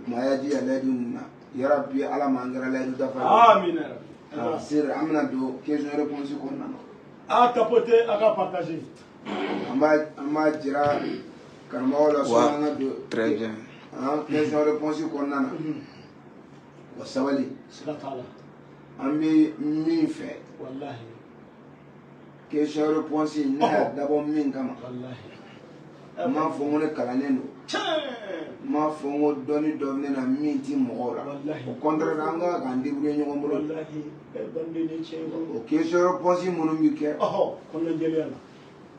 ما يجي لدينا يا ربي على ما انغرا لدي دفع آمين سير امنا دو كيزون ريبونس كوننا tapoter à partager amba jira kanma wala sona do très bien question réponse konnana wa sawali sakatala ambi min fait wallahi question réponse na d'abord min kama wallahi ma fo ngone kalanen do ma fo ngo doni doni na min ti mo la au contraire anga ga ndibure nyo ngombo wallahi bande ne chengo o question réponse mono mi ke kono jeliana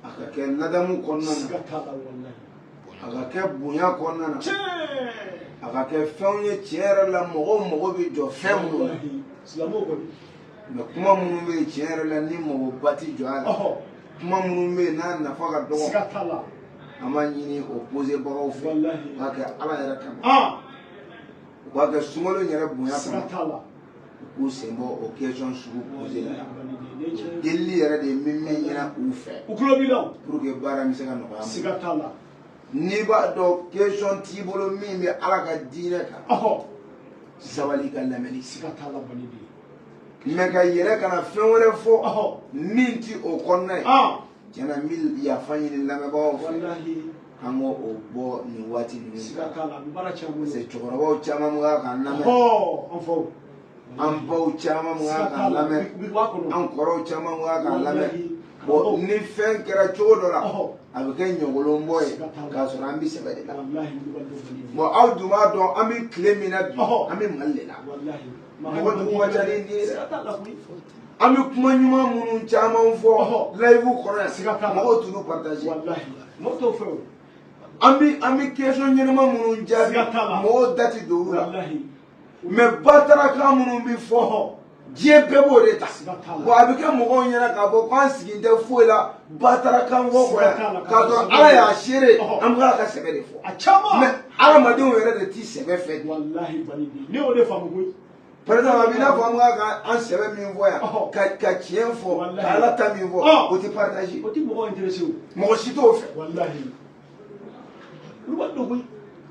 aka ke nadamu konnana sakatala wallahi aka ke bunya konnana aka ke fenye tiere la mo bi jo femu wallahi islamo ko mais kuma munu be tiere la ni mo bati jo ala kuma munu be na na fa ga do sakatala amanyini opposé bagaw fe wallahi aka ala yara kama waka sumalo nyere bunya sakatala ko sembo o question sugu poser la delli yara de mimme nyina u fe ukulobilaw pour que bara mi se ka no ba sakatala ni ba do question ti bolo mi be ala ka dine ka sabali ka lameli sakatala banidi mais ka yere kana fenwere fo minti o konna jana mil ya fanyini lameba wallahi kango o bo ni wati ni sakatala bara chamu se chokorobo chama mga kan lame anfo ambo chama mga kan lame ankoro chama mga kan lame bo ni fen kera chodo la abike nyogolo mboy ka so rambi sebede la wallahi bo awduma do ami klemina bi ami mallela wallahi mo ko wajani ni ami kuma nyuma munu chama mfo live ko mo ko tulu partager wallahi mo to fe ami question nyema munu jabi mo dati do wallahi mais batara ka munu bi fo je bebo reta bo abike mo ko nyana ka bo kan siginde fo la batara kan go ko ka do ala ya shere am ga ka sebe de fo mais ala ma de were de ti sebe fe wallahi banidi ni o de famu ko par exemple abina fo am ga ka an sebe min fo ya ka chien fo ka ala ta min fo o ti partager o ti mo intéressé mo si to fe wallahi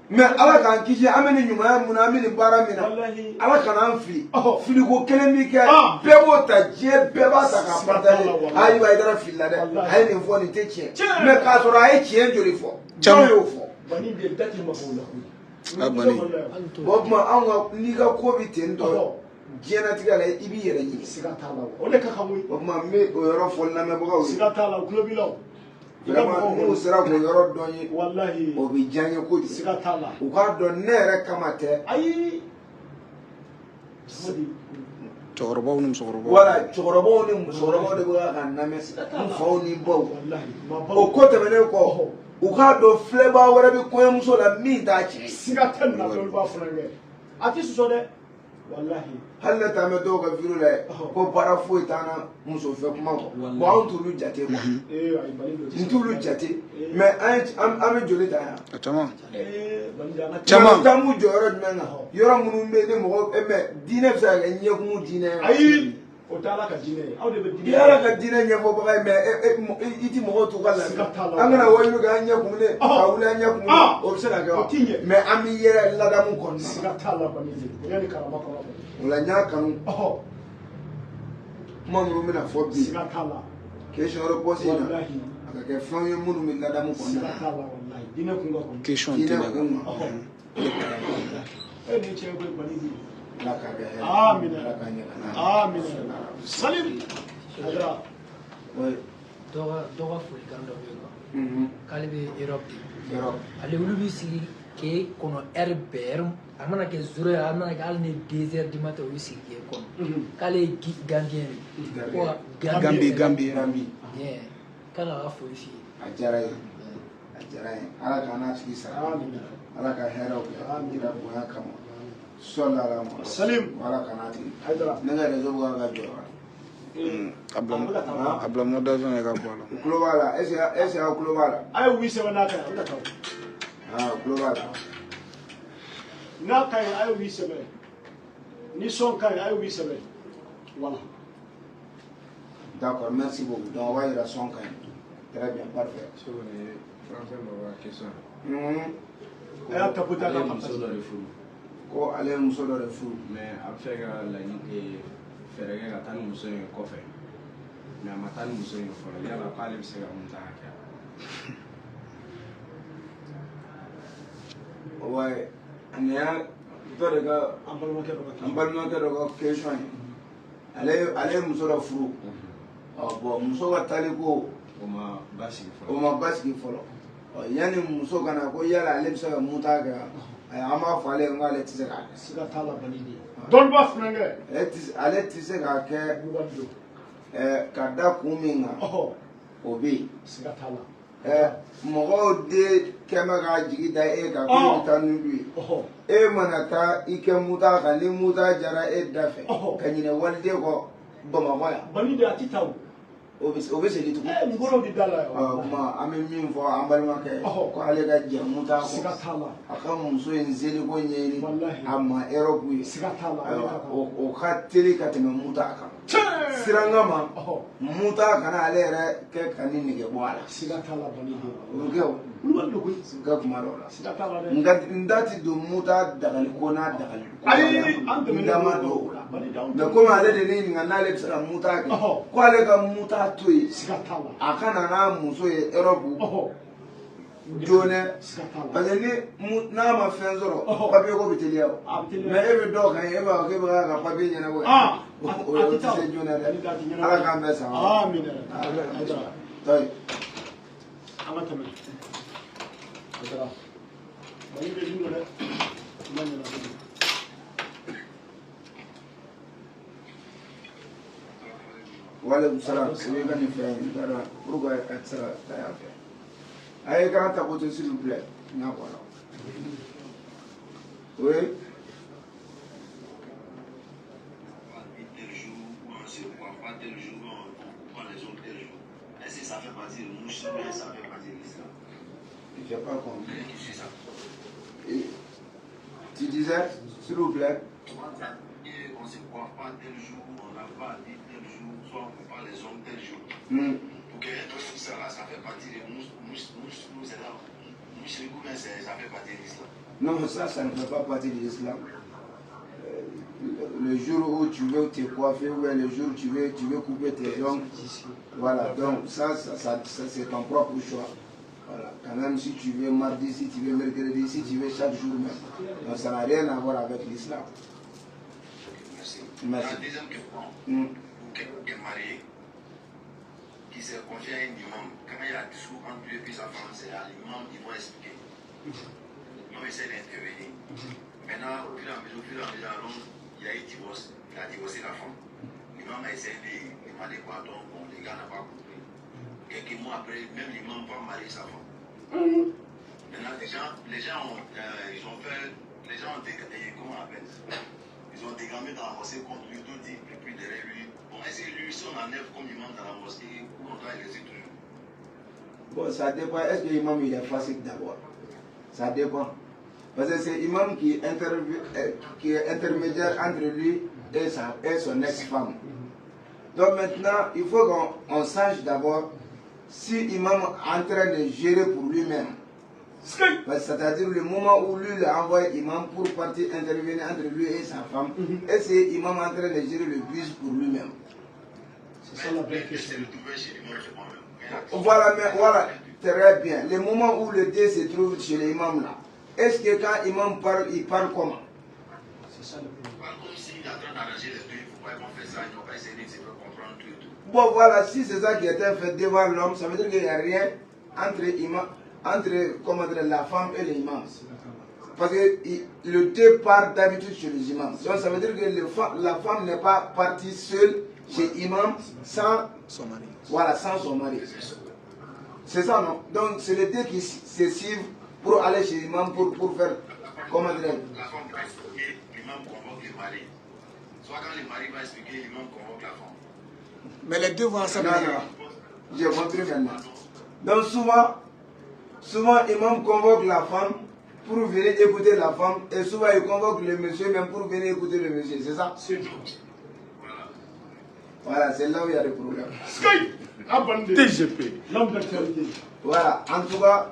mais ala kan kisi ameni nyuma mun ameni bara mina wallahi ala kan an fili fili ko kelen mi ke bɛɛ b'o ta diɲɛ bɛɛ b'a ta ka partager ayi ba idara fili la dɛ a ye nin fɔ nin tɛ tiɲɛ mais k'a sɔrɔ a ye tiɲɛ joli fɔ jɔn y'o fɔ bani de dati ma fɔ la bani o tuma anw ka n'i ka ko bɛ ten tɔ diɲɛlatigɛ la i b'i yɛrɛ ɲini siga t'a la o de ka kan koyi o tuma n bɛ o yɔrɔ fɔ lamɛnbagaw ye siga t'a la tulo b'i la vraiment n'u sera k'o yɔrɔ dɔn ye wallahi o bɛ diya n ye kojugu siga t'a la u k'a dɔn ne yɛrɛ kama tɛ ayi cɛkɔrɔbaw ni musokɔrɔbaw wala cɛkɔrɔbaw ni musokɔrɔbaw de bɛ ka lamɛn n faw ni baw o ko tɛmɛnen kɔ u k'a dɔn filɛbaa wɛrɛ bɛ kɔɲɔmuso la min t'a cɛ siga tɛ nin na dɔw b'a fana kɛ a tɛ sɔsɔ dɛ wallahi hali ne t'an bɛ dɔw ka video la ko baara foyi t'an na muso fɛ kuma kɔ bon anw t'olu jate quoi n t'olu jate mais an bɛ joli ta yan caman caman t'an b'u jɔ yɔrɔ jumɛn kan yɔrɔ minnu bɛ yen ni mɔgɔ mais diinɛ bɛ se ka kɛ ɲɛkumu diinɛ ye ayi o tɛ ala ka diinɛ ye aw de bɛ diinɛ i ala ka diinɛ ɲɛfɔbaga ye mais i ti mɔgɔw t'u ka lamɛn an kana wajulu kɛ an ɲɛ kumunen ka wuli an ɲɛ kumunen o bɛ se ka kɛ wa mais an bɛ yɛrɛ ladamu kɔnɔna na siga t'a la kɔni o yanni karama kɔnɔ o la n y'a kanu kuma minnu bɛna fɔ bi siga t'a la question réponse in na a ka kɛ fɛnw ye minnu bɛ ladamu kɔnɔna siga na t'a la wallahi diinɛ kun ka kɔni question diinɛ tɛ kun ma e ni cɛ bɛ kɔni bi ala k'a kɛ hɛrɛ Amin. ala k'a ɲɛ kana amin salim adra dɔgɔ folikan dɔ bɛ yen nɔ k'ale bɛ Europe de ale olu bɛ sigi k'e kɔnɔ heure bɛɛ a mana kɛ 0 heures a mana kɛ hali ni 2 heures du matin o bɛ sigi k'e kɔnɔ k'ale ye Gambien de ko Gambie bien k'ale ka foli f'i ye a diyara ye a diyara ye ala k'a n'a tigi sara ala ka hɛrɛw kɛ kira bonya kama sɔli ala ma Salim. ala ka n'a tigi Haidara. ne ka réseau bɛ ka jɔ wa a bila modèle fɛnɛ ka bɔ a la u tulo b'a la est ce que aw tulo b'a la a ye wi sɛbɛn n'a ka ye a bɛ taa u tulo b'a la n'a ka ye a ye wi sɛbɛn ni sɔn ka ye a ye wi sɛbɛn voilà d'accord merci beaucoup donc o b'a yira sɔn ka ɲi très bien parfait Français ma question. y'a tapoté ko ale ye muso dɔ de furu mais a bɛ fɛ ka laɲini fɛɛrɛ kɛ ka taa ni muso in kɔfɛ mais a ma taa ni muso in fɔlɔ yala k'ale bɛ se ka mun ta ka kɛ ouais nin y'a dɔ de ka an balimakɛ dɔ ka question ye ale ye muso dɔ furu bon muso ka taali ko o ma basigi fɔlɔ yanni muso ka na ko yala ale bɛ se ka mun ta kɛ an b'a fɔ ale ye n ko ale tɛ se k'a kɛ siga t'a la balide dɔnniba fɛnɛ ale tɛ se k'a kɛ ka da kun min kan o bɛ yen siga t'a la mɔgɔw de kɛ bɛ ka jigi da e kan ko bɛ taa n'olu ye e mana taa i kɛ muta kan ni muta jara e da fɛ ka ɲinɛ waliden kɔ bamakɔ yan balide a tɛ taa o bɛ segin tugun ngolo di da la kuma an bɛ min fɔ an balimakɛ ko ale ka jɛ muta siga t'a la a ka muso in seliko ɲɛɲini a ma Europe ye siga t'a la o ka teli ka tɛmɛ muta kan siranga ma muta kana ale yɛrɛ kɛ ka ni nɛgɛ bɔ a la siga t'a la balide o bɛ kɛ o ka kuma dɔw la siga t'a la dɛ n da tɛ don muta dagali ko n'a dagali ko ayi an n tɛmɛnen da ma don o la balide mais komi ale de ne ɲininka n'ale bɛ se ka muta kɛ ko ale ka muta to yen siga t'a la a ka na n'a muso ye Europe joonɛ parce que ni n'a ma fɛn sɔrɔ papiye ko bɛ teliya o mais e bɛ dɔw kan e b'a fɔ k'e bɛ ka papiye ɲɛnabɔ ye o tɛ se joonɛ dɛ ala k'an bɛɛ sara tayi an ka tɛmɛ balide nin don dɛ ma ɲɛna waaleykum salaam i bɛ ka nin fɛn ye n t'a dɔn pourquoi a tɛ se ka taa yan fɛ a ye kan ta ko to s'il vous plaît n y'a kɔnɔ oui. Est-ce que ça fait partie de nous, ça fait partie de l'islam? Je n'ai pas compris. Tu disais, s'il vous plaît. On ne se croit pas tel jour, on n'a pas dit tel jour, soit on ne peut pas les hommes tel jour. Pour que tout ça là, ça fait partie de nous, c'est là. Ça fait partie de l'islam. Non, ça ne fait pas partie de l'islam. Le jour où tu veux te coiffer, ou le jour où tu veux couper tes ongles, voilà, donc ça c'est ton propre choix. Voilà, quand même si tu veux mardi, si tu veux mercredi, si tu veux chaque jour même. Donc ça n'a rien à voir avec l'islam. Merci. Merci. La deuxième question, pour quelqu'un qui est marié, qui s'est confié à un imam, quand il y a un discours entre lui et sa femme, c'est à l'imam qui va expliquer. L'imam essaie d'intervenir. Maintenant, au fur et à mesure, alors, il y a eu divorce, il a divorcé la femme. L'imam a essayé de demander quoi, donc bon, les gars n'ont pas compris. Quelques mois après, même l'imam va marier sa femme. Maintenant, les gens ont comment on appelle ça? Ils ont dégamé dans la mosquée contre lui, tout dit, puis derrière lui. Bon, est-ce que lui, si on enlève comme imam dans la mosquée, ou on doit le laisser toujours? Bon, ça dépend. Est-ce que l'imam il est facile d'abord? Ça dépend. Parce que c'est l'imam qui est intermédiaire entre lui et son ex-femme. Donc maintenant, il faut qu'on sache d'abord si l'imam est en train de gérer pour lui-même. C'est-à-dire le moment où lui l'a envoyé imam pour partir intervenir entre lui et sa femme, et c'est l'imam en train de gérer le bus pour lui-même. C'est ça la vraie question. Voilà, mais voilà, très bien. Le moment où le dé se trouve chez l'imam là, est-ce que quand l'imam parle, il parle comment? C'est ça le problème. Comme s'il est en train d'arranger les deux, il ne faut pas qu'on fasse ça, il ne faut pas essayer de comprendre tout et tout. Bon voilà, si c'est ça qui était fait devant l'homme, ça veut dire qu'il n'y a rien entre comment dire, la femme et l'imam. Parce que le thé part d'habitude chez les imams. Donc ça veut dire que la femme n'est pas partie seule chez l'imam sans son mari. Voilà, sans son mari. C'est ça, non? Donc c'est le thé qui se suivent pour aller chez l'imam pour faire, comment dire. La femme va expliquer, l'imam convoque le mari. Soit quand le mari va expliquer, l'imam convoque la femme. Mais les deux vont ensemble. Non, j'ai compris maintenant. Donc souvent l'imam convoque la femme pour venir écouter la femme et souvent il convoque le monsieur même pour venir écouter le monsieur, c'est ça? C'est tout. Voilà, c'est là où il y a des problèmes. TGP. L'homme d'actualité. Voilà, en tout cas,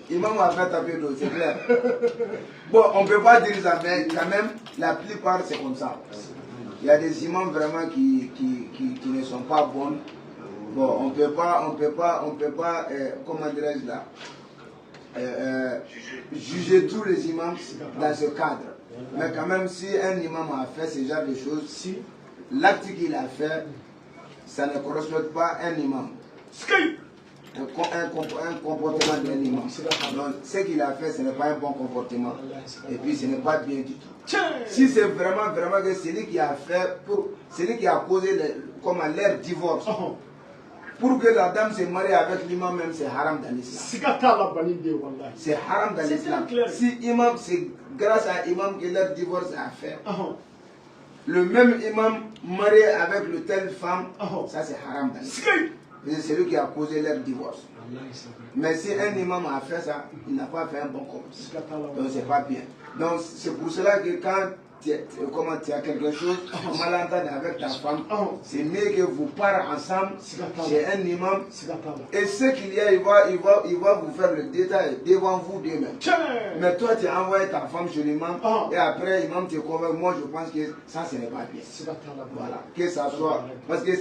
Imam a fait taper l'eau, c'est clair. Bon, on ne peut pas dire ça, mais quand même, la plupart c'est comme ça. Il y a des imams vraiment qui ne sont pas bons. Bon, on peut pas, comment dirais-je là, juger tous les imams dans ce cadre. Mais quand même, si un imam a fait ce genre de choses, si l'acte qu'il a fait, ça ne correspond pas à un imam. Un comportement d'un imam. Donc, ce qu'il a fait, ce n'est pas un bon comportement. Et puis, ce n'est pas bien du tout. Si c'est vraiment que celui qui a fait, celui qui a causé leur divorce, pour que la dame se marie avec l'imam même, c'est haram dans l'islam. C'est haram dans l'islam. Si imam, c'est grâce à l'imam que leur divorce a fait. Le même imam marié avec le telle femme, ça c'est haram dans l'islam. C'est lui qui a causé leur divorce. Mais si un imam a fait ça, il n'a pas fait un bon comportement. Donc c'est pas bien. Donc c'est pour cela que quand tu as quelque chose, malentendu avec ta femme, c'est mieux que vous partez ensemble chez un imam. Et ce qu'il y a, il va vous faire le détail devant vous deux-mêmes. Mais toi, tu as envoyé ta femme chez l'imam et après l'imam te convainc. Moi, je pense que ça, ce n'est pas bien. Voilà. Que ça soit. Parce que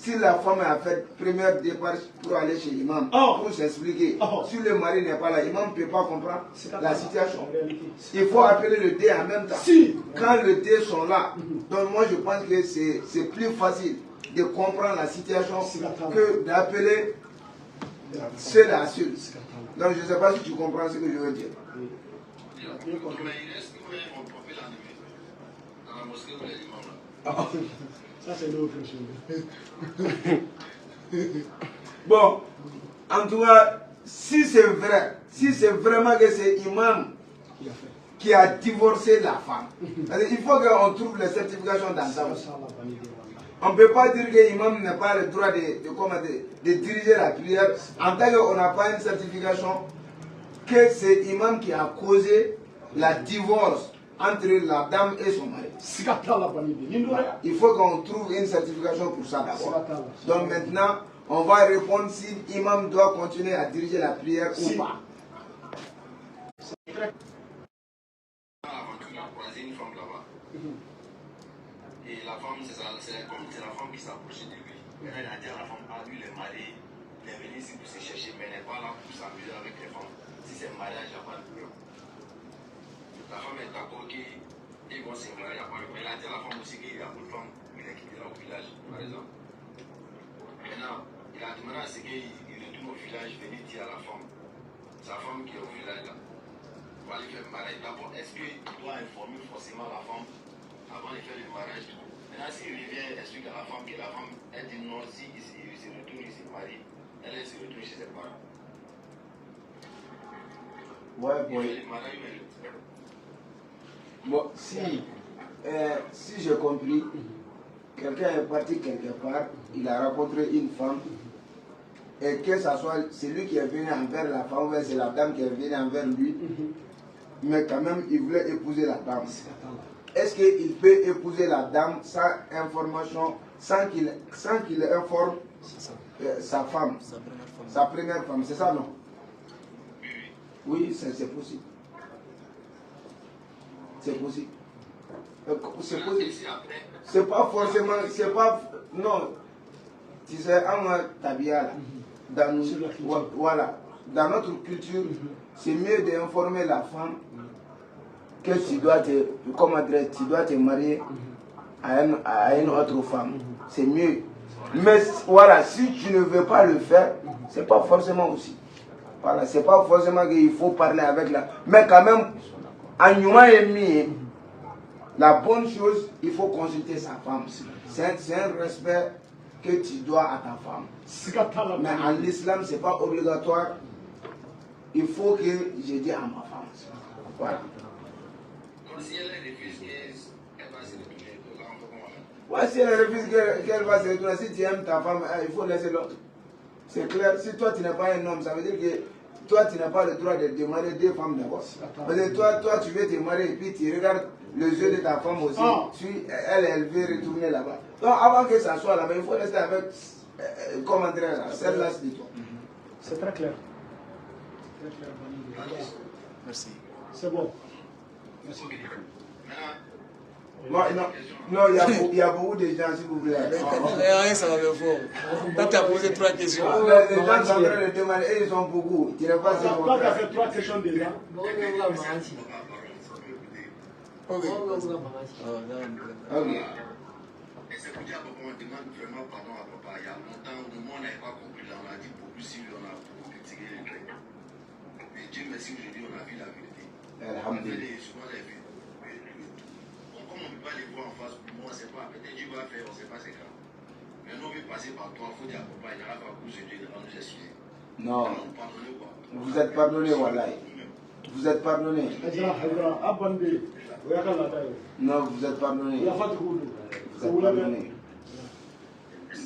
si la femme a fait premier départ pour aller chez l'imam, pour s'expliquer, si le mari n'est pas là, l'imam ne peut pas comprendre la situation. Il faut appeler le dé en même temps. Quand le dé sont là, donc moi je pense que c'est plus facile de comprendre la situation que d'appeler seul à seul. Donc je ne sais pas si tu comprends ce que je veux dire. Ça, c'est l'autre chose. Bon, en tout cas, si c'est vrai, si c'est vraiment que c'est imam qui a divorcé la femme, il faut qu'on trouve les certifications dans ça aussi. On ne peut pas dire que l'imam n'a pas le droit de diriger la prière en tant qu'on n'a pas une certification que c'est l'imam qui a causé la divorce entre la dame et son mari. Voilà. Il faut qu'on trouve une certification pour ça d'abord. Donc maintenant, on va répondre si l'imam doit continuer à diriger la prière ou pas. Et la femme, c'est la femme qui s'approchait de lui. Elle a dit à la femme, lui le mari, il est venu ici pour se chercher, mais elle n'est pas là pour s'amuser avec les femmes. Si c'est mariage, il n'y a pas de problème. La femme est d'accord qu'ils vont se marier, il n'y a pas de problème. Elle a dit à la femme aussi qu'il y a beaucoup de femmes qui les quittent au village, par exemple. Maintenant, il a demandé à ce qu'il retourne au village, venir dire à la femme, sa femme qui est au village là, pour aller faire le mariage. D'abord, est-ce qu'il doit informer forcément la femme avant de faire le mariage? Maintenant, s'il revient, explique à la femme que la femme, elle dit non, si il se retourne, il se marie, elle se retourne chez ses parents. Ouais. Bon, si j'ai compris, quelqu'un est parti quelque part, il a rencontré une femme, et que ce soit celui qui est venu envers la femme, ou c'est la dame qui est venue envers lui, mais quand même il voulait épouser la dame. Est-ce qu'il peut épouser la dame sans information, sans qu'il informe sa femme, sa première femme, c'est ça non? Oui, c'est possible. C'est possible. C'est possible. C'est pas forcément, c'est pas, non. Tu sais, dans notre culture, c'est mieux d'informer la femme que tu dois te marier à une autre femme. C'est mieux. Mais voilà, si tu ne veux pas le faire, c'est pas forcément aussi. Voilà, c'est pas forcément qu'il faut parler avec la... Mais quand même, en Yuma et Mi, la bonne chose, il faut consulter sa femme. C'est un respect que tu dois à ta femme. Mais en islam, c'est pas obligatoire. Il faut que je dise à ma femme. Voilà. Si elle refuse qu'elle va se retourner, ouais, si elle refuse qu'elle va se retourner, si tu aimes ta femme, il faut laisser l'autre. C'est clair, si toi tu n'es pas un homme, ça veut dire que toi tu n'as pas le droit de marier deux femmes d'abord. Parce que toi tu veux te marier et puis tu regardes les yeux de ta femme aussi. Elle veut retourner là-bas. Donc avant que ça soit là-bas, il faut rester avec, comment dire, celle-là, c'est toi. C'est très clair. Très clair, Baninde. Merci. C'est bon. Merci beaucoup. Non, il y a beaucoup de gens, s'il vous plaît. Ça va me fort. Là, tu as posé 3 questions. Les gens sont en train de demander, et ils sont beaucoup. Tu n'as pas si Toi, tu as fait 3 questions déjà. Ok. Ok. Et c'est pour dire à papa, on demande vraiment pardon à papa. Il y a longtemps, au moment où on n'avait pas compris, là, on a dit beaucoup, si on a beaucoup critiqué les trucs. Mais Dieu merci, aujourd'hui, on a vu la vérité. Alhamdulillah. Souvent, les vues. Comme on ne peut pas les voir en face, pour moi, on ne sait pas. Peut-être Dieu va faire, on ne sait pas c'est quand. Mais nous, on veut passer par toi, il faut dire à papa, il n'y aura pas beaucoup de Dieu, il va nous excuser. Non. Nous pardonner, quoi. Vous êtes pardonné, Wallahi. Vous êtes pardonné. Non, vous êtes pardonné. Vous êtes pardonné.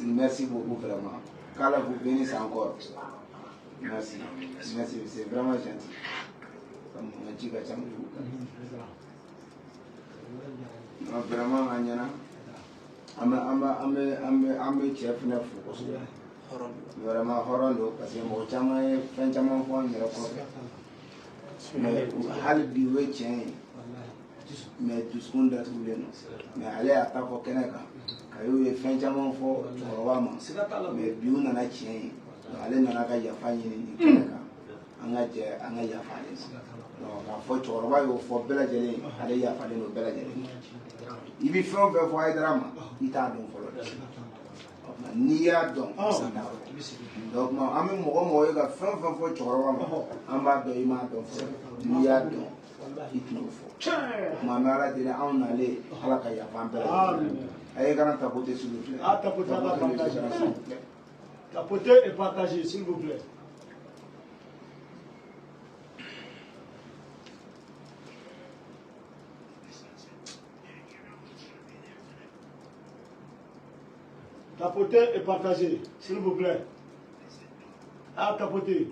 Merci beaucoup, vraiment. Qu'Allah vous bénisse encore. Merci. Merci, c'est vraiment gentil. Vraiment, I'm chef vraiment horondo parce que mo chama fen chama fo ni ko mais hal bi we chen mais tout ce qu'on a trouvé mais aller à ta ko kenaka kayo e fen chama fo wa ma mais bi una na chen ale na ka ya fa ni kenaka anga ya fa ni donc a fo choro wa yo fo bela jele ale ya fa no bela jele ibi fon be fo ay drama ita don fo n'i y'a dɔn donc an bɛ mɔgɔ ye ka fɛn fɛn fɔ cɛkɔrɔba ma an b'a dɔn i m'a dɔn fɔlɔ n'i y'a dɔn i t'o fɔ tuma an bɛ ala deli anw nalen ala ka yafa an bɛɛ lajɛlen a ye kana tapoter s'il vous plaît. Tapoter et partager s'il vous plaît. Tapoter et partager, s'il vous plaît. Ah, tapoter.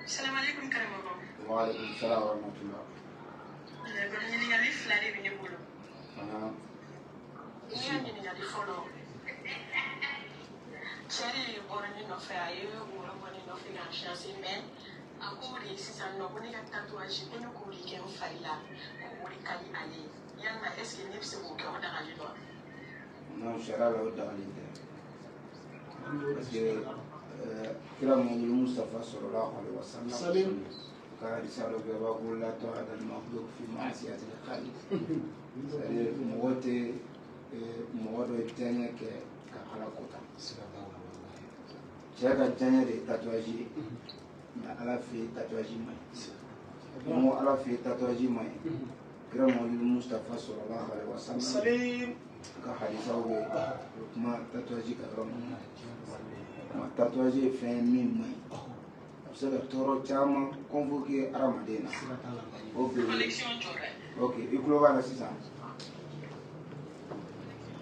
Salam alaikum karamɔgɔ. Wa alaikum salam wa rahmatullah. Ɲininkali 2 de bɛ ne bolo. N'i y'a ɲininkali fɔlɔ, cɛ de bɔra ne nɔfɛ, a ye woro bɔ ne nɔfɛ k'an chance mais a ko de sisan nɔ ko ne ka tatouage ko ne k'o de kɛ n fari la ko o de ka di ale ye. Yalima est ce que ne bɛ se k'o kɛ o dagalen don? Non, sariya la o dagalen tɛ parce que kira Muhamadu Mustafa sallallahu alaihi wasallam ka hadisa dɔ bɛ yen a b'a ko la ta'ata al-makhluq fi ma'siyati al-khaliq c'est-à-dire mɔgɔ tɛ mɔgɔ dɔ diyaɲɛ kɛ ka Ala kota cɛ ka diyaɲɛ de ye tatouage ye mais Ala fɛ yen tatouage man ɲi ni ko Ala fɛ yen tatouage man ɲi kira Muhamadu Mustafa sallallahu alaihi wasallam ka hadisaw bɛ yen o kuma tatouage ka yɔrɔ ninnu na tatouage ye fɛn min man ɲi a bɛ se ka tɔɔrɔ caman convoquer adamaden na o bɛ ok i tulo b'a la sisan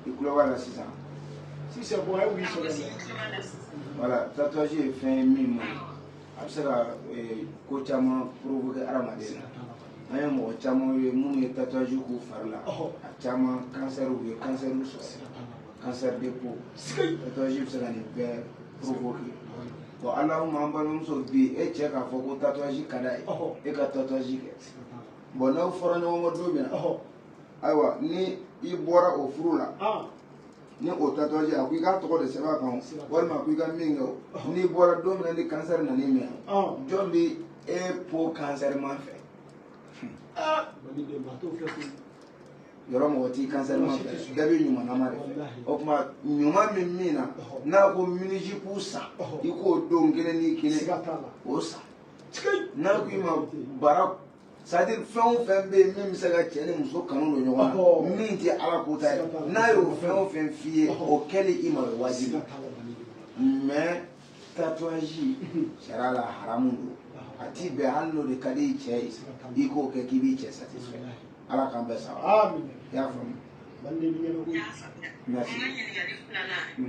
i tulo b'a la sisan Si c'est bon, oui, c'est voilà tatouage ye fɛn min man ɲi a bɛ se ka ko caman provoquer adamaden na an ye mɔgɔ caman ye minnu ye tatouage k'u fari la a caman cancer u ye cancer sɔrɔ cancer de peau tatouage bɛ se ka nin bɛɛ provoquer bon alahuma an balimamuso bi e cɛ k'a fɔ ko tatouage ka d'a ye e ka tatouage kɛ bon n'aw fɔra ɲɔgɔn kɔ don min na ayiwa ni i bɔra o furu la ni o tatouage a ko i k'a tɔgɔ de sɛbɛn a kan walima a ko i ka min kɛ o n'i bɔra don min na ni cancer nan'i minɛ jɔn bɛ e peau cancer man fɛ yɔrɔ mɔgɔ t'i cancer man fɛ bɛɛ bɛ ɲumanama de fɛ o tuma ɲuman min min na n'a ko minijipu san i k'o don kelen ni kelen o san n'a ko i ma bara c'est-à-dire fɛn o fɛn bɛ yen min bɛ se ka cɛ ni muso kanu don ɲɔgɔn na min tɛ ala ko ta ye n'a y'o fɛn o fɛn f'i ye o kɛli i ma o ye wajibi mais tatouage sariya la haramu don a t'i bɛn hali n'o de ka di i cɛ ye i k'o kɛ k'i b'i cɛ satisfait ala k'an bɛɛ sara i y'a faamu merci Ɲininkali 2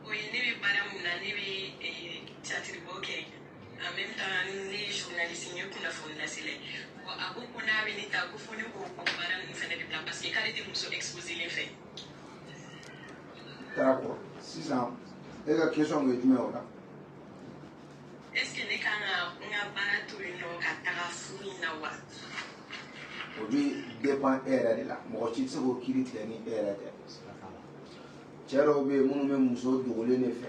o ye ne bɛ baara min na ne bɛ théâtre bɔ kɛ en même temps ne ye journaliste n ye kunnafoni lasela bon a ko n'a bɛ ne ta ko fo ne k'o baara ninnu fana de bila parce que k'ale tɛ muso exposelen fɛ D'accord. Sisan e ka question ko jumɛn o la? Est-ce que ne kan ka n ka baara to yen nɔ ka taga furu in na wa? O bi dépend e yɛrɛ de la. Mɔgɔ si tɛ se k'o kiiri tigɛ ni e yɛrɛ tɛ. Cɛ dɔw bɛ yen minnu bɛ muso dogolen de fɛ.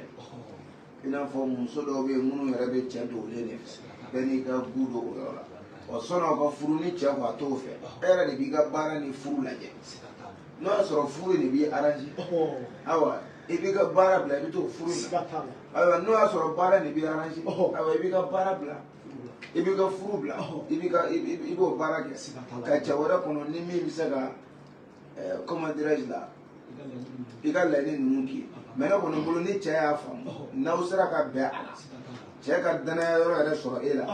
I n'a fɔ muso dɔw bɛ yen minnu yɛrɛ bɛ cɛ dogolen de fɛ. Bɛɛ n'i ka gu don o yɔrɔ la. Ɔ sɔnni ka furu ni cɛ ko a t'o fɛ. E yɛrɛ de b'i ka baara ni furu lajɛ. N'o y'a sɔrɔ furu de b'i arrange. Awa i b'i ka baara bila i bɛ t'o furu in na. Ayiwa n'o y'a sɔrɔ baara de b'i arrange. Ayiwa i b'i ka baara bila. I b'i ka furu bila. I b'o baara kɛ. Ka cɛ wɛrɛ kɔnɔ ni min bɛ se ka comment dirais-je la i ka laɲini ninnu k'i ye. Mais ne kɔni bolo ni cɛ y'a faamu n'aw sera ka bɛn a la cɛ ka danaya yɔrɔ yɛrɛ sɔrɔ e la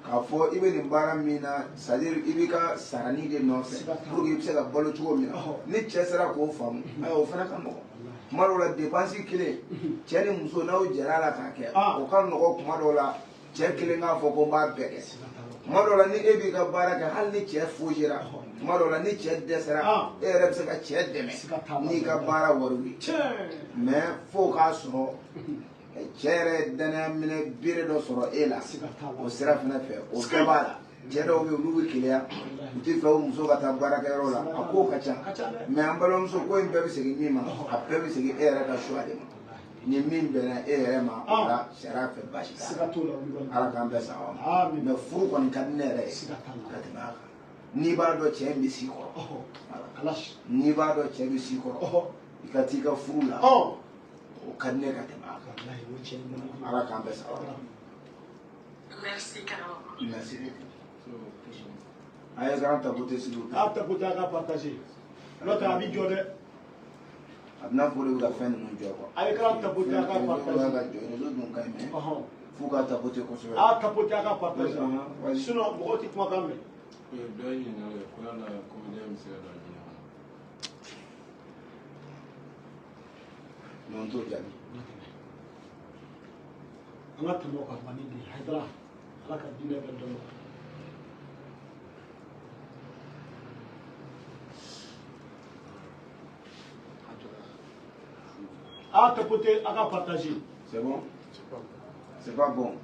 k'a fɔ i bɛ nin baara min na c'est à dire i b'i ka sarani de nɔfɛ pour que i bɛ se ka balo cogo min na ni cɛ sera k'o faamu ayiwa o fana ka nɔgɔn. Tuma dɔw la dépense kelen cɛ ni muso n'aw jɛra a la k'a kɛ o ka nɔgɔn tuma dɔw la cɛ kelen k'a fɔ ko n b'a bɛɛ kɛ. Tuma dɔw la ni e b'i ka baara kɛ hali ni cɛ fosira tuma dɔw la ni cɛ dɛsɛra e yɛrɛ bɛ se ka cɛ dɛmɛ n'i ka baara wariw ye. Mais fo k'a sɔrɔ cɛ yɛrɛ danaya minɛ bere dɔ sɔrɔ e la o sira fana fɛ o bɛɛ b'a la. Cɛ dɔw bɛ yen olu bɛ keleya u tɛ fɛ u muso ka taa baarakɛyɔrɔ la a kow ka ca mais an balimamuso ko in bɛɛ bɛ segin min ma a bɛɛ bɛ segin e yɛrɛ ka choix de ma. Ni min bɛnna e yɛrɛ ma o la sariya fɛ baasi t'a la. Ala k'an bɛɛ sa aw ma. Mais furu kɔni ka di ne yɛrɛ ye ka tɛmɛ a kan. N'i b'a dɔn cɛ in bɛ s'i kɔrɔ n'i b'a dɔn cɛ bɛ s'i kɔrɔ i ka t'i ka furu la o ka di ne ka tɛmɛ a kan. Ala k'an bɛɛ sa aw ma. Merci carrément. Merci. A ye grand tapoter s'il vous plaît. A tapoter a ka partager. N'o tɛ a bɛ jɔ dɛ. A bɛna fɔ de bɛ ka fɛn ninnu jɔ quoi. A ye grand tapoter a ka partager. Réseau dun ka ɲi mais f'u ka tapoter kosɛbɛ. A tapoter a ka partager. Sinon mɔgɔ tɛ kumakan mɛn. Dɔ ye ɲininkali kɛ ko yala comédien bɛ se ka don ɲinɛ wa? Non t'o jaabi. An ka tɛmɛ o kan Mani de Hayidara Ala ka diinɛ bɛ dɔn. A tapoter a ka partager. C'est bon? C'est pas bon.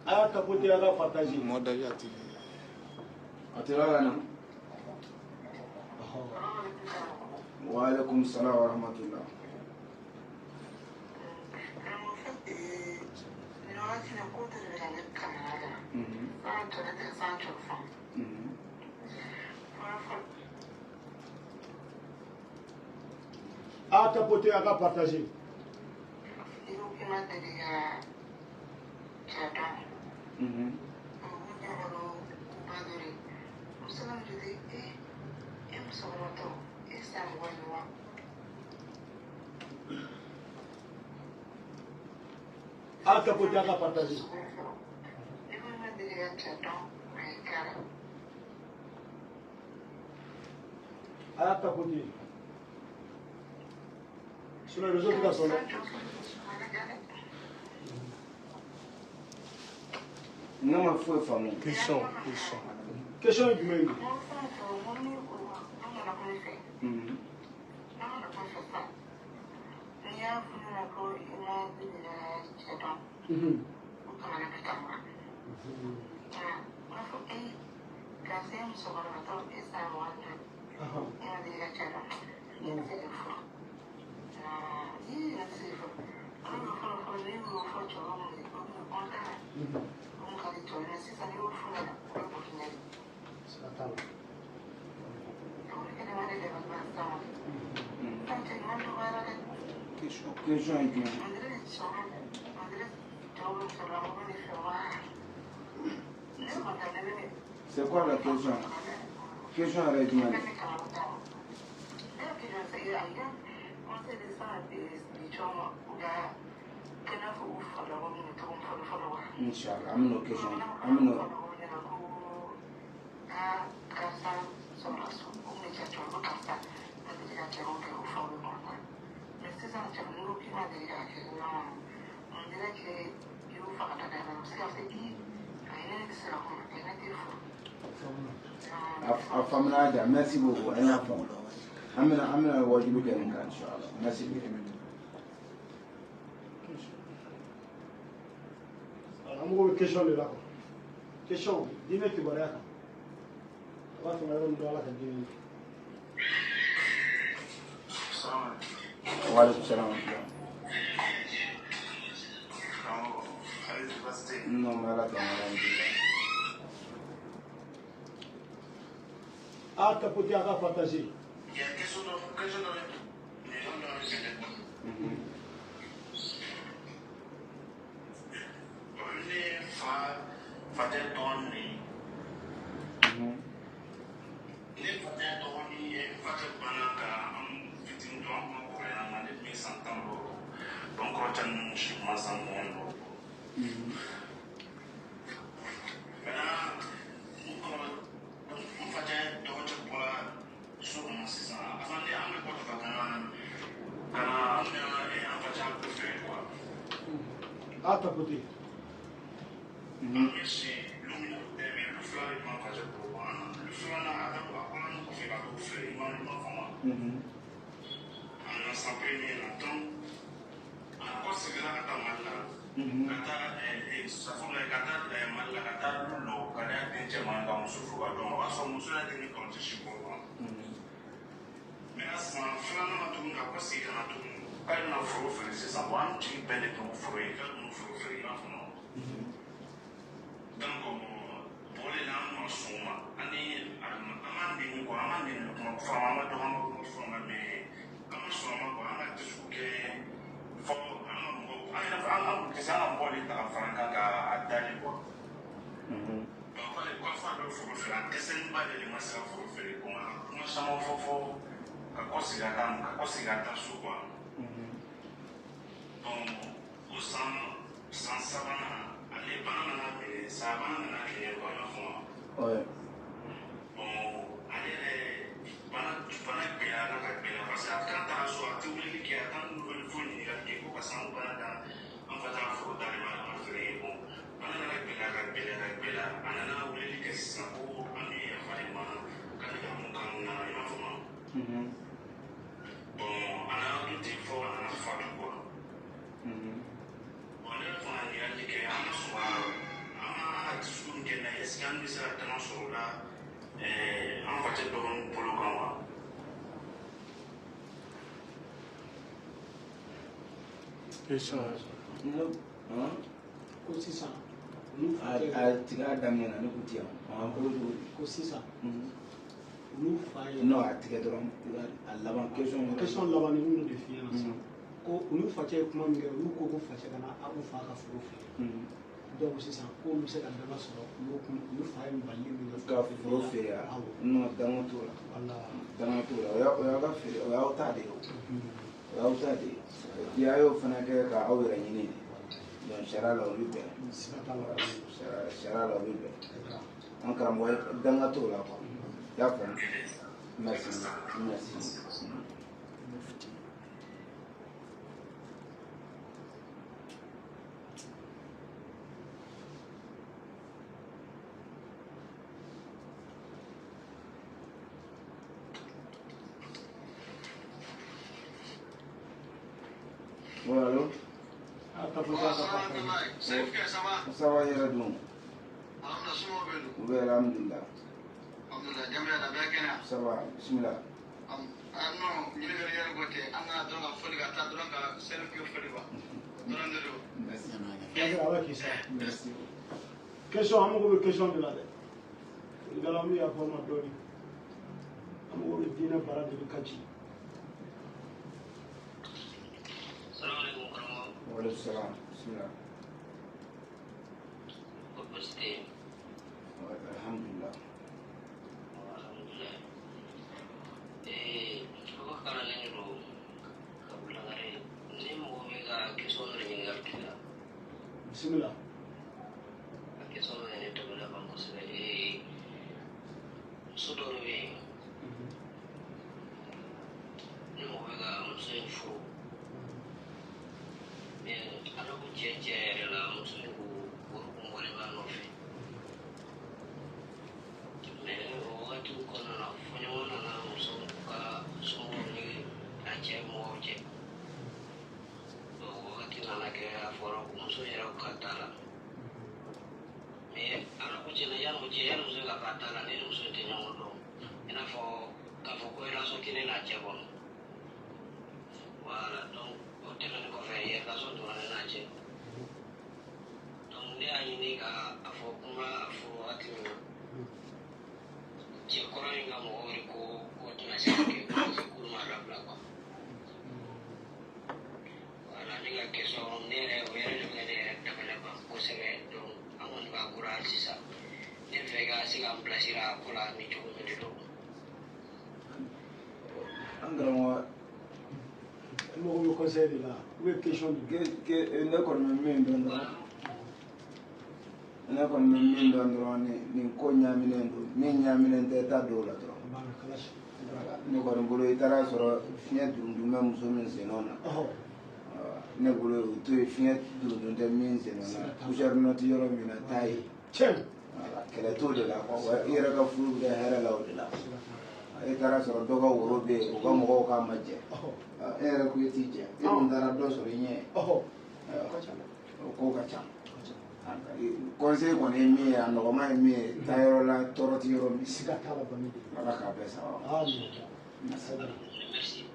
A tapoter a ka partager. Mode avion TV. A tɛ la na. Wa alaikum salam wa rahmatullah. A tapoter a ka partager. A tapoter a ka partager. A tapoter. Sinon les autres sont là. Ne ma foyi faamu. Question. Question jumɛn ye? Question yi jumɛn? C'est quoi la question? Question yɛrɛ ye jumɛn ye? Inshallah an bɛn'o question an bɛn'o a faamuna ja merci beaucoup an y'a faamu an bɛna wajibi kɛ nin kan inshallah merci beaucoup. mago bɛ question de la quoi question diinɛ kibaruya kan a b'a fɛ ka yɔrɔ min dɔn ala ka diinɛ Waalaikum salam. Non, mais là, a tapoter a ka partager a tapoter ko sisan a tigɛ daminɛ na ne ko ti yan ko sisan olu fa ye non a tigɛ dɔrɔn a laban question laban ni minnu de f'i ɲɛna sisan ko olu facɛ ye kuma min kɛ olu ko facɛ kana a ko fa ka foro feere donc sisan ko olu bɛ se ka danga sɔrɔ olu fa ye bali min kɛ ka foro feere ya non danga t'o la danga t'o la o y'aw ka feere o y'aw ta de ye o y'aw ta de ye puis a y'o fana kɛ ka aw yɛrɛ ɲini de donc sariya la o bɛ bɛn sariya la o bɛ bɛn an karamɔgɔ ye danga t'o la quoi i y'a faamu merci merci. Oui, allô? Ça va, Yaradou? Oui, alhamdulillah. Ça va, bismillah. Merci. Question, I'm going to question de la dette. Il a l'ami à former d'ori. I'm going to dîner par de Kachi. Waalaikum salam. Bismillah. Alhamdulillah. Bismillah. Le conseil de là, où est question de ne kon min don ne kon min don ni ko nyaminen do min nyaminen te ta do la do ne kon bolo itara soro fiye dunduma muso min senona ne bolo to fiye dundunde min senona kujar noti yoro mina tai kele to de la ko yere ka furu de hera la o de la itara soro doga woro be o ga mo ka maje era ku yetije e ndara do soro nye ko ka cha conseil qu'on est mis à normalement mais d'ailleurs la toroti yoro mi siga tala bani ala ka besa Merci.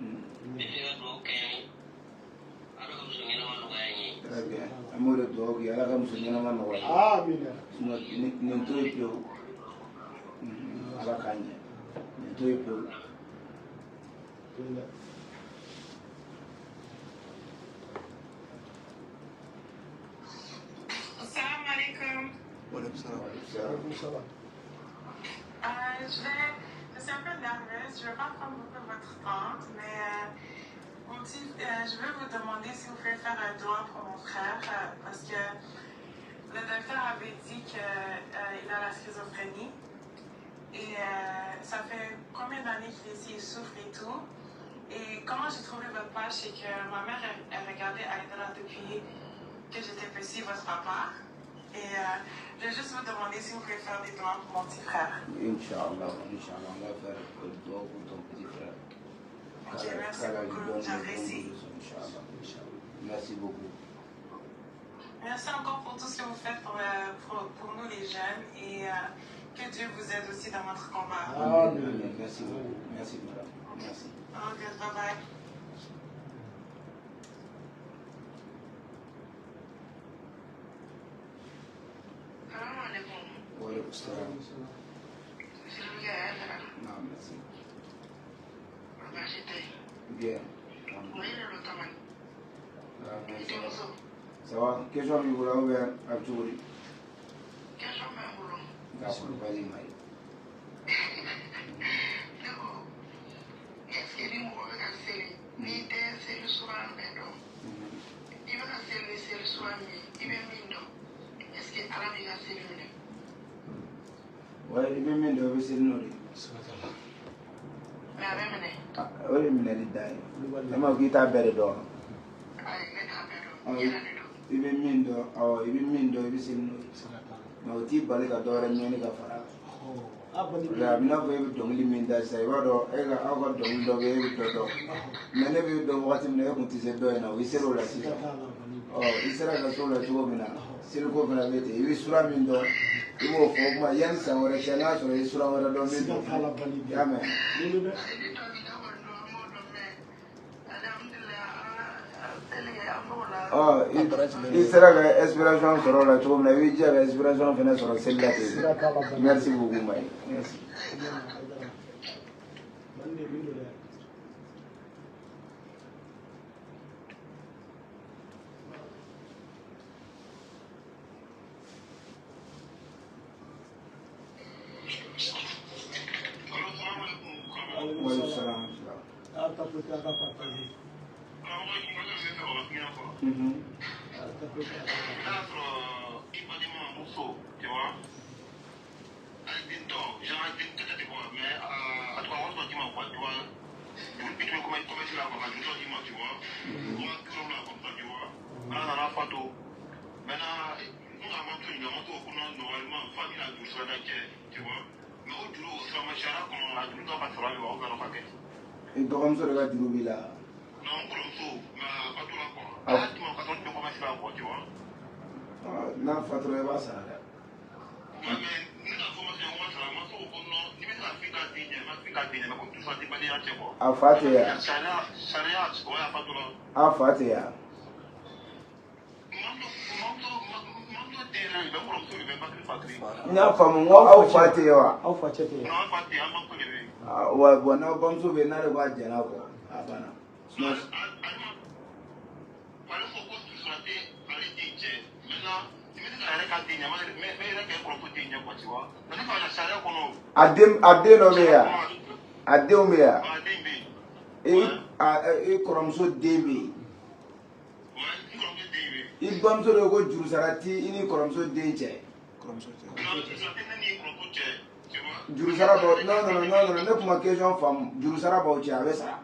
très bien amore do ki ala ka muso nyana man no amin ni to ipio ala ka nye ni to ipio Salam alaikum. Je suis un peu nerveuse, je ne vais pas prendre beaucoup de votre temps, mais je veux vous demander si vous pouvez faire un doigt pour mon frère, parce que le docteur avait dit qu'il a la schizophrénie, et ça fait combien d'années qu'il souffre et tout. Et comment j'ai trouvé votre page, c'est que ma mère elle regardait Aïdara depuis que j'étais petit, votre papa. Et je vais juste vous demander si vous pouvez faire des doigts pour mon petit frère. Inch'Allah, on va faire le doigt pour ton petit frère. Ok, merci beaucoup, j'apprécie. Merci beaucoup. Merci encore pour tout ce que vous faites pour nous les jeunes et que Dieu vous aide aussi dans votre combat. Amen. Merci beaucoup. Merci, madame. Merci. Ok, bye bye. Waalaikum salam. Non, merci. Bien. Ça va? Question mi bolo ouvert à Tchouri. D'accord, vas-y, Maï. Ouais, il est même de se nourrir. Oui, mais il est d'ailleurs. Il m'a dit à Bérédon. Il est mine de, il est mine de, il est se nourrir. Mais au type, il a d'or et mine de faire. La mina ko e dongli min da sai wado e ga ago dongli do be to mene be do wati mene ko tise do na wi sero la sita isera ga so la to mina sero ko mina be te wi sura min do iwo fo ma yan sa wora chana so e sura wora do min do ya me isera ga inspiration soro la to mina wi ja ga inspiration fena soro sella te merci beaucoup mai merci Et donc, on va dire là. Non, fatro e basa. Al-Fatiha. Al-Fatiha. Ina famu wa Al-Fatiha. Wa bona bamso be na re wa jena ko abana. Adem no me ya. Adem me ya. Koromso debe. Bamso do ko juru sarati ini koromso denche. Juru sara ba no ne kuma question fam juru sara ba uchi avesa.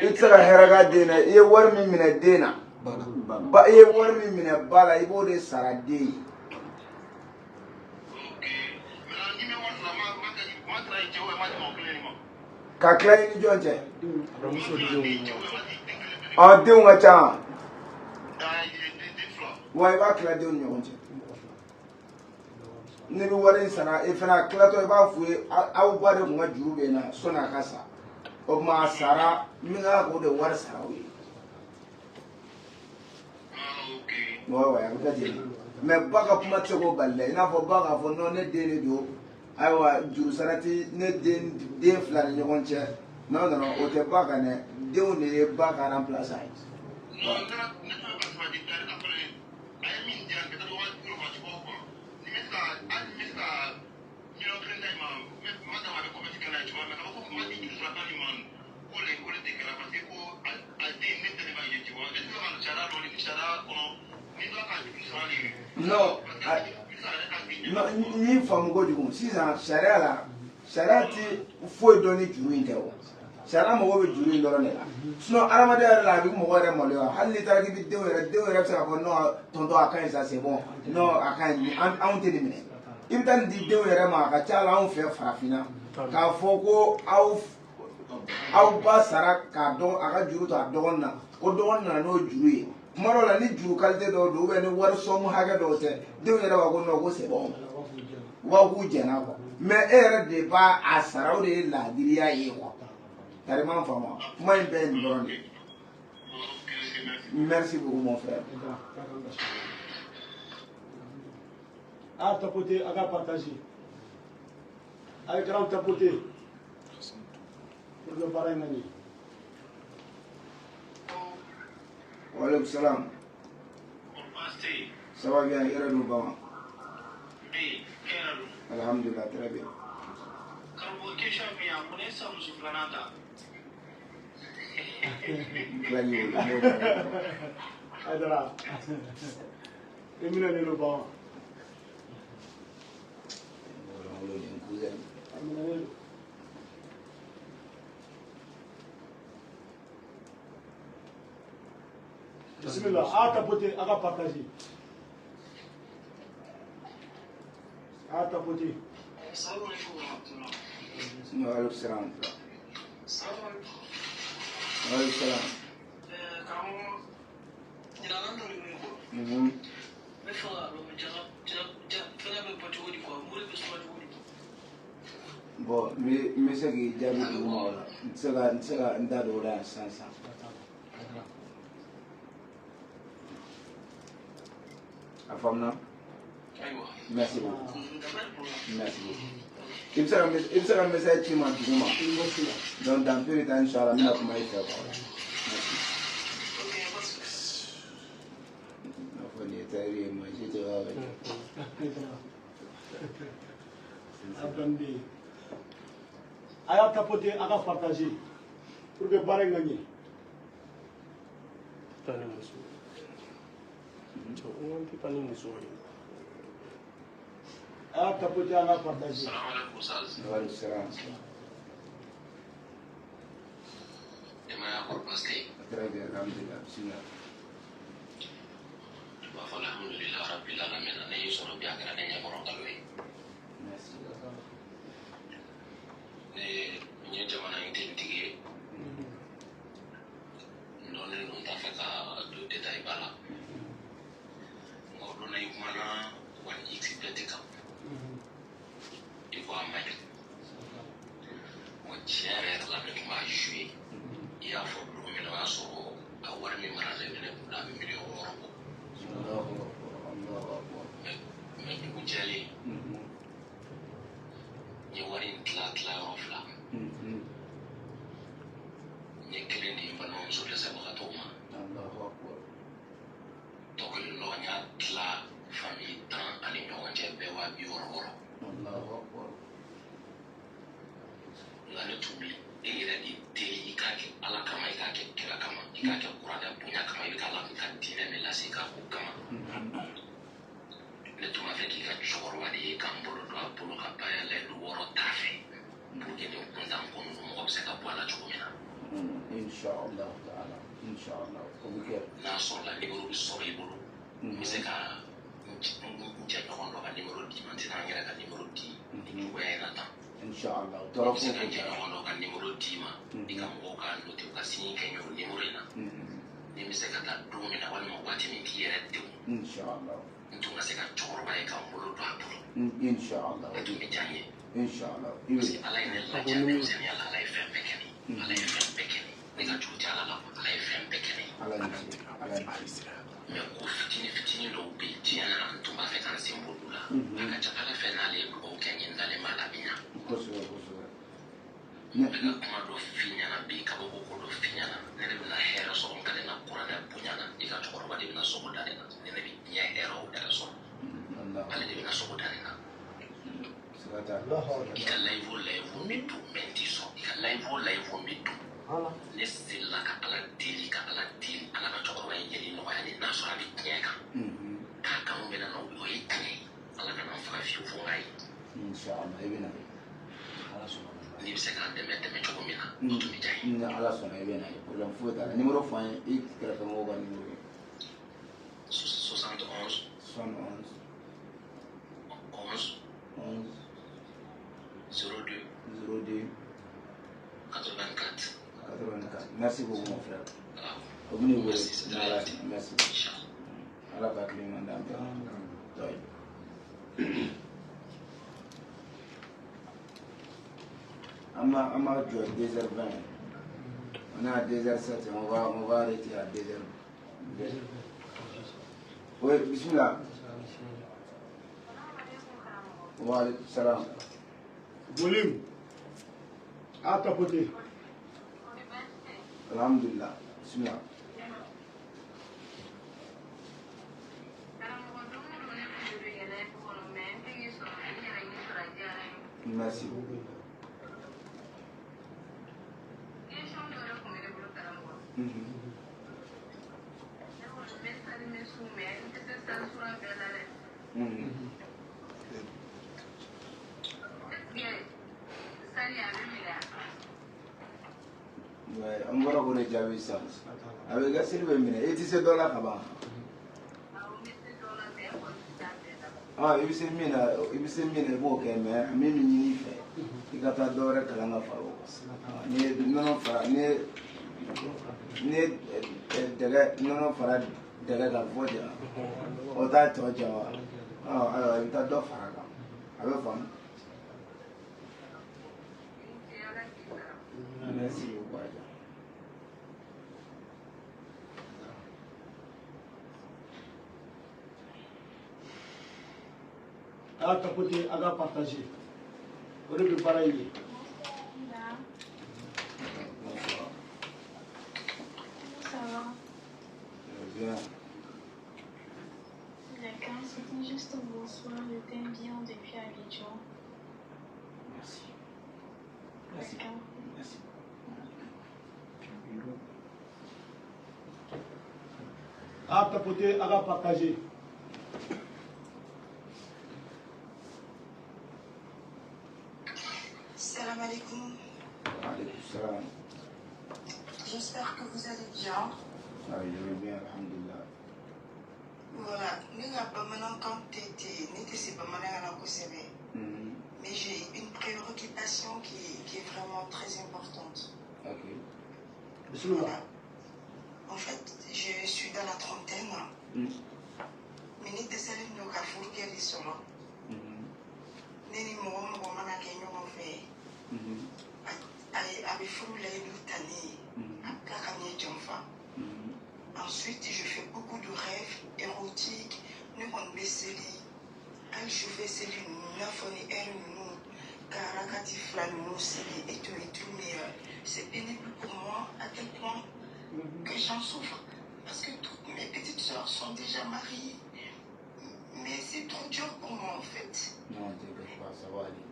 Itsa heraga dena e war min mina dena ba e war min mina bala ibo de sara de ka klay ni jonje a de nga cha wai ba kla de nyonje ne bi warin sara e fana kla to ba fu au ba de nga juru be na sona kasa o ma sara mi ga ko de war sara wi no wa ya ga de me ba ka kuma chego balle ina fo ba ka fo no ne de ne do aiwa juru sarati ne den fila ni ɲɔgɔn cɛ non o tɛ ba ka ne denw de ye ba ka remplacer a ye non ni famu kojugu sisan sariya la sariya ti foyi dɔn ni juru in tɛ o sariya mago bɛ juru in dɔrɔn de la sinon adamadenya yɛrɛ la a bɛ mɔgɔ yɛrɛ maloya hali ni taara k'i bɛ denw yɛrɛ bɛ se k'a fɔ non tonton a ka ɲi sa c'est bon non a ka ɲi anw tɛ nin minɛ i bɛ taa nin di denw yɛrɛ ma a ka ca la anw fɛ farafinna k'a fɔ ko aw ba sara k'a dɔgɔ a ka juru to a dɔgɔnin na ko dɔgɔnin nana n'o juru ye kuma dɔw la ni juru qualité dɔw don ni wari sɔmu hakɛ dɔw tɛ denw yɛrɛ b'a ko non ko c'est bon u b'a k'u jɛnna quoi mais e yɛrɛ de b'a a sara o de ye laadiriya ye quoi tari ma faamu kuma in bɛɛ ye nin dɔrɔn de ye merci beaucoup mon frère. A tapoter, a partager. A grand tapoter. Pour le pareil mani. Waalaikum salam. Ça va bien, yɛrɛ dun Bama? Alhamdulillah, très bien. Adara. Emina ne lo Bama. Bismillah, a tapoter, a partager. A tapoter. Waalaikum salam. Waalaikum salam. Bon, me se k'i jaabi duguma o la n tɛ se ka n da don o la yan sisan. A faamuna? Merci beaucoup. Merci beaucoup. I bɛ se ka message ci ma duguma donc dans peu de temps inchallah n bɛna kuma i fɛ quoi. Merci. N'a fɔ nin ye tailleur ye maa si tɛ b'a fɛ. Attendez. A tapoter, a partager. Pour que Bareng gagne. A tapoter, a partager. Waalaikum salam. Très bien, alhamdulillah. Bismillah. Alhamdulillah rabbil alamin. Ani soro bi akara ne nyamoro talwe. Merci. Ni jamana inte dige. Ndone non ta feka do detail bala. Ngodo na yumana 1 XBT Cup. Il faut un match. Moi, tiens, la bête m'a joué. Il a fait le premier match à Warmi Marazé, la million d'euros. Mais du coup, j'allais. Il y a une tla en flamme. Il y a quelqu'un qui va nous sur les aboratoires. Donc, le long, il y a la famille tant à l'union, il y a Bewa Bioro. La lettre et il a dit Teli Kaki, à la Kama, Kaki, Kirakama, Kaki, Kurana, Punyakama, Kala, Kantina, Melasika, Kama. Le tout avec qui a toujours dit Kambolo, Polo, Kapaya, le Woro Tafe, pour que nous condamnions nous observer pour la Chomina. Inch'Allah, Inch'Allah, Naso la numéro du Soribolo, Miseka, Njakondo, la numéro 10, maintenant il y a la numéro 10, Inch'Allah, Miseka Njakondo, la numéro 10, Ikamoka, Notiukasi, Kenyo, Nimorina, Nimiseka, Domina, one more watching here at 2. Inch'Allah. Tunaseka chorba ya Kambolo to Apolo. Inch'Allah. Tumejanye. Inch'Allah. Parce que ala ine la jambe seni ala FM pekeni. Ala FM pekeni. Nika chuja ala FM pekeni. Mais ko fitini do be tiana tumba fe kan simbolula. Aka chapala fe na le ko kenye ndale malabina. Nika kuma do finyana be ka bo ko do finyana. Nene na hera so on kale na kurana punyana. Ika chorba de na so dale na. Nene bi nya hera o dale so. Ale de na so dale na. Ika live mitu mentiso. Ika live mitu. Nesse la ka ala dili ala ka chokoro ya yeli no ya ni na so abi nyeka. Ka mo bena no yo yitni. Ala ka na fa fi fo ngai. Inshallah ibina. Ala so. Ni se ka de me choko mina. To mi jai. Ni ala so na ibina. Pour l'info ta numéro fa ik kra ka mo ba numéro. 71 71 11 02 84. Merci beaucoup mon frère. Merci. Allah va clé madame. Ama 2h20. On est à 2h07, on va arrêter à 2h. Oui, bismillah. Wa alaykum salam. Volume. À ta côté. Alhamdulillah. Bismillah. Merci beaucoup. An bɔra ko ne jaabi sisan a bɛ kɛ seli bɛ minɛ i tɛ se dɔ la ka ban i bɛ se min na i b'o kɛ mɛ min bɛ ɲini i fɛ i ka taa dɔ wɛrɛ kalan ka fara o kan n'i ye nɔnɔ fara n'i ye nɔnɔ fara dɛgɛ kan fɔ ja o t'a tɔ ja wa ayiwa i bɛ taa dɔ fara a kan a bɛ faamu. Merci beaucoup. À ta côté, à la partager. On est pareil. Ça va? Bien. D'accord, c'était juste un bonsoir. Je t'aime bien depuis Abidjan. Merci. D'accord. Merci. À ta côté, à la partager. Salam alaikum. Alaykoum salam. J'espère que vous allez bien. Ah, je vais bien, alhamdulillah. Voilà, nous avons maintenant quand n'était pas maintenant mais j'ai une préoccupation qui est vraiment très importante. Ok. Voilà. En fait, je suis dans la trentaine, mais mais ni dɛsɛlen don ka furu kɛ de sɔrɔ ne ni mɔgɔ mɔgɔ mana kɛ ɲɔgɔn fɛ a bɛ furu layidu ta ne ye a tila ka ɲɛ janfa. Ensuite, je fais beaucoup de rêves érotiques. Nous, on va seli. Je fais seli 9 ans et nous, Karakati Flanou, seli et tout, mais c'est pénible pour moi à tel point que j'en souffre. Parce que toutes mes petites soeurs sont déjà mariées. Mais c'est trop dur pour moi en fait. Non, t'inquiète pas, ça va aller.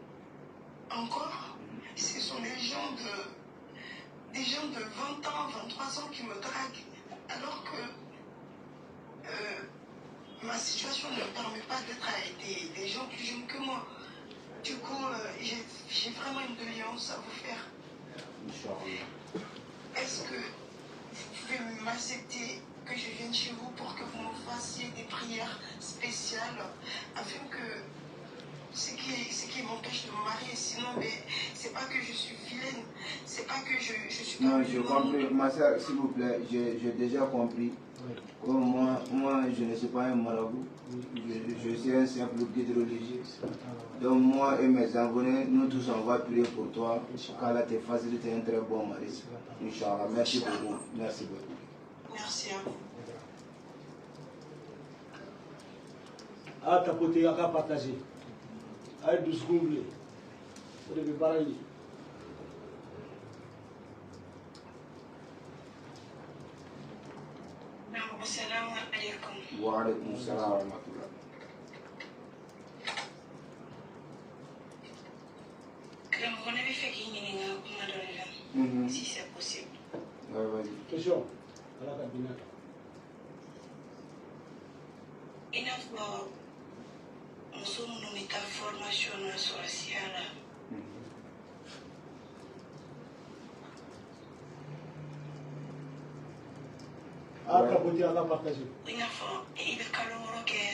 Encore, ce sont des gens de 20 ans, 23 ans qui me draguent. Alors que ma situation ne me permet pas d'être avec des gens plus jeunes que moi. Du coup, j'ai vraiment une doléance à vous faire. Est-ce que vous pouvez m'accepter que je vienne chez vous pour que vous me fassiez des prières spéciales afin que ce qui m'empêche de me marier, sinon c'est pas que je suis vilaine, c'est pas que je suis pas... Non, je compris. Ma soeur, s'il vous plaît, j'ai déjà compris. Comme moi, je ne suis pas un marabout. Je suis un simple guide religieux. Donc moi et mes abonnés, nous tous on va prier pour toi. Qu'Allah te facilite un très bon mari. Inch'Allah. Merci beaucoup. Merci beaucoup. Merci à vous. À tapoter, à partager. À 12 secondes. Vous devez parler. Assalamu alaikum. Wa alaikum salam wa rahmatullah. On avait fait qu'il y ait un si c'est possible. Question. À la cabinet. Il y a nous sommes nommés ta formation sur la Sierra. À capoter, à la partager. Il y a une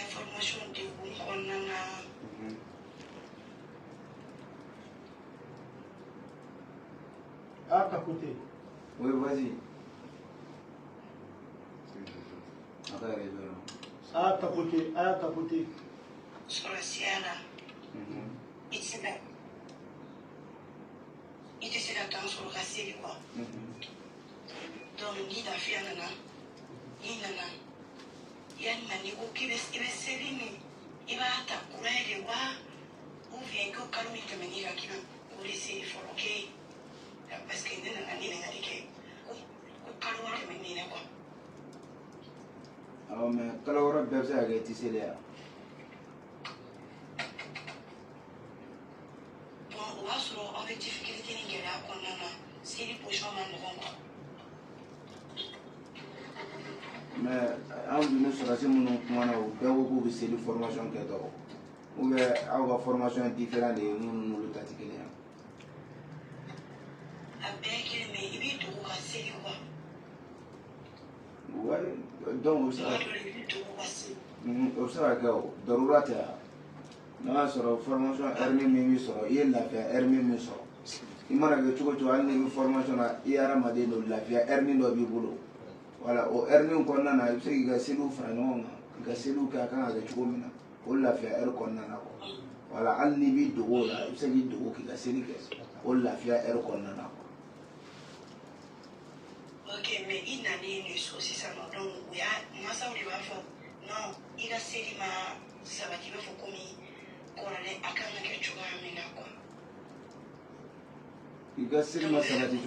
formation de Wunkonana. À capoter. Oui, vas-y. À capoter, à capoter. Sur la Sierra. Il était là sur le racine, quoi. Donc, il a fait un an. Il y a un manigo qui va se servir. Il va t'accueillir les rois. Ou bien que calme te menir à qui va laisser les folloquer. Parce qu'il n'y a pas de manière. Ou calme te menir, quoi. Ah, mais quand on a besoin de tisser là. Bon, on a des difficultés à c'est les prochains moments. Mais nous sommes nous c'est une formation qui est ou bien avoir formation différente de nous le tatiquer. Avec mais il est tout assez quoi. Ouais, donc ça. Ça que darurata. Na soro formation hernie mimi soro il la fait hernie mimi soro. Imana que tu as une formation à Iara Madeno la vie hernie no bibulo. Voilà, au hernie qu'on a, il sait qu'il y a celui franon, il y a celui qui a quand il y a chumina, on l'a fait er qu'on a. Voilà, al nibi de haut là, il sait qu'il y a qui a celui qui on l'a fait er qu'on a. Ok, mais il n'a ni une souci ça non, donc il y a massa ou va faire non, il a celui ma ça va dire faut comme qu'on allait à quand que tu vas amener quoi. Il y a celui ma ça va dire